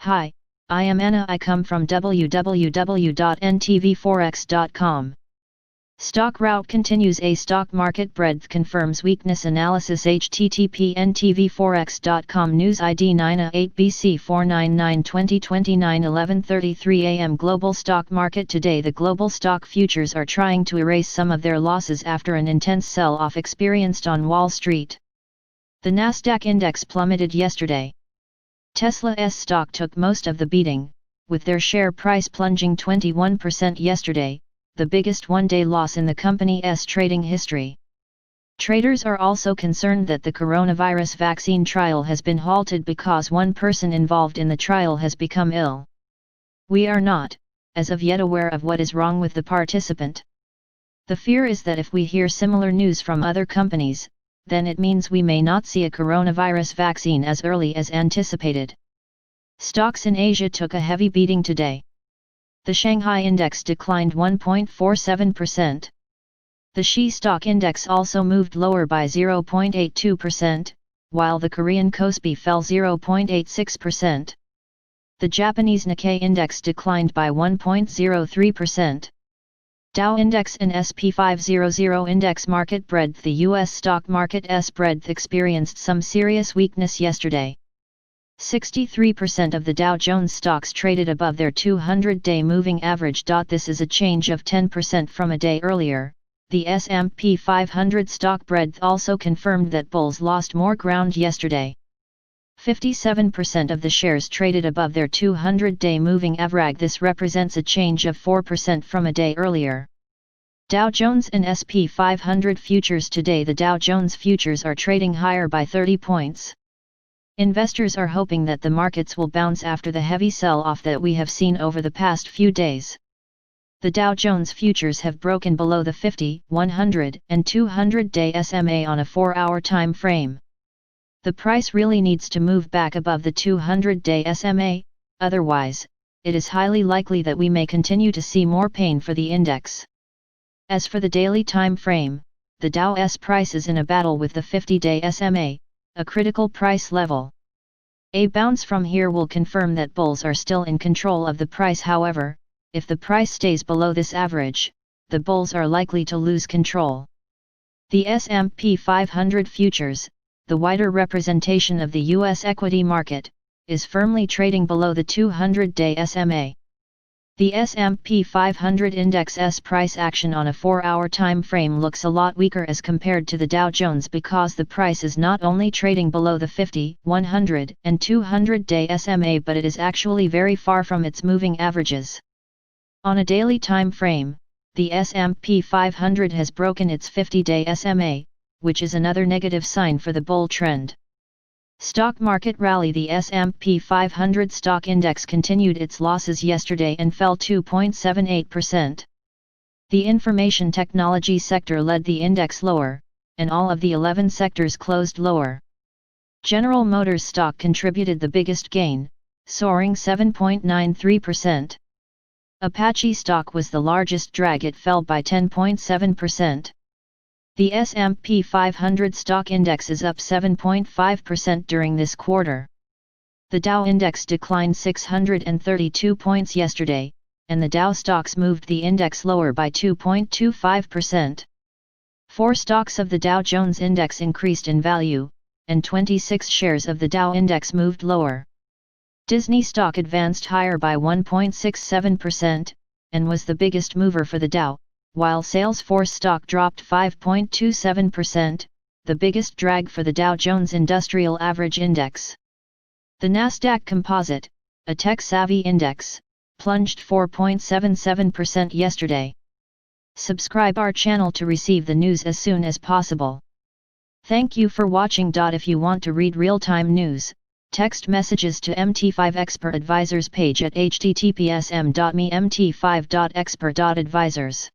Hi, I am Anna. I come from www.ntvforex.com. Stock rout continues. A stock market breadth confirms weakness analysis. http ntvforex.com News ID 9A8BC 499 2029 11:33 AM. Global stock market today. The global stock futures are trying to erase some of their losses after an intense sell-off experienced on Wall Street. The Nasdaq index plummeted yesterday. Tesla's stock took most of the beating, with their share price plunging 21% yesterday, the biggest one-day loss in the company's trading history. Traders are also concerned that the coronavirus vaccine trial has been halted because one person involved in the trial has become ill. We are not, as of yet, aware of what is wrong with the participant. The fear is that if we hear similar news from other companies, then it means we may not see a coronavirus vaccine as early as anticipated. Stocks in Asia took a heavy beating today. The Shanghai index declined 1.47%. The Xi stock index also moved lower by 0.82%, while the Korean Kospi fell 0.86%. The Japanese Nikkei index declined by 1.03%. Dow index and SP 500 index market breadth. The U.S. stock market's breadth experienced some serious weakness yesterday. 63% of the Dow Jones stocks traded above their 200-day moving average. This is a change of 10% from a day earlier. The S&P 500 stock breadth also confirmed that bulls lost more ground yesterday. 57% of the shares traded above their 200-day moving average. This represents a change of 4% from a day earlier. Dow Jones and SP 500 futures today. The Dow Jones futures are trading higher by 30 points. Investors are hoping that the markets will bounce after the heavy sell-off that we have seen over the past few days. The Dow Jones futures have broken below the 50, 100, and 200-day SMA on a 4-hour time frame. The price really needs to move back above the 200-day SMA, otherwise, it is highly likely that we may continue to see more pain for the index. As for the daily time frame, the Dow's price is in a battle with the 50-day SMA, a critical price level. A bounce from here will confirm that bulls are still in control of the price. However, if the price stays below this average, the bulls are likely to lose control. The S&P 500 futures, the wider representation of the U.S. equity market, is firmly trading below the 200-day SMA. The S&P 500 index's price action on a 4-hour time frame looks a lot weaker as compared to the Dow Jones because the price is not only trading below the 50, 100, and 200-day SMA, but it is actually very far from its moving averages. On a daily time frame, the S&P 500 has broken its 50-day SMA, which is another negative sign for the bull trend. Stock market rally. The S&P 500 stock index continued its losses yesterday and fell 2.78%. The information technology sector led the index lower, and all of the 11 sectors closed lower. General Motors stock contributed the biggest gain, soaring 7.93%. Apache stock was the largest drag. It fell by 10.7%. The S&P 500 stock index is up 7.5% during this quarter. The Dow index declined 632 points yesterday, and the Dow stocks moved the index lower by 2.25%. 4 stocks of the Dow Jones index increased in value, and 26 shares of the Dow index moved lower. Disney stock advanced higher by 1.67%, and was the biggest mover for the Dow, while Salesforce stock dropped 5.27%, the biggest drag for the Dow Jones Industrial Average Index. The Nasdaq Composite, a tech-savvy index, plunged 4.77% yesterday. Subscribe our channel to receive the news as soon as possible. Thank you for watching. If you want to read real-time news, text messages to MT5 Expert Advisors page at https://m.me/mt5.expert.advisors.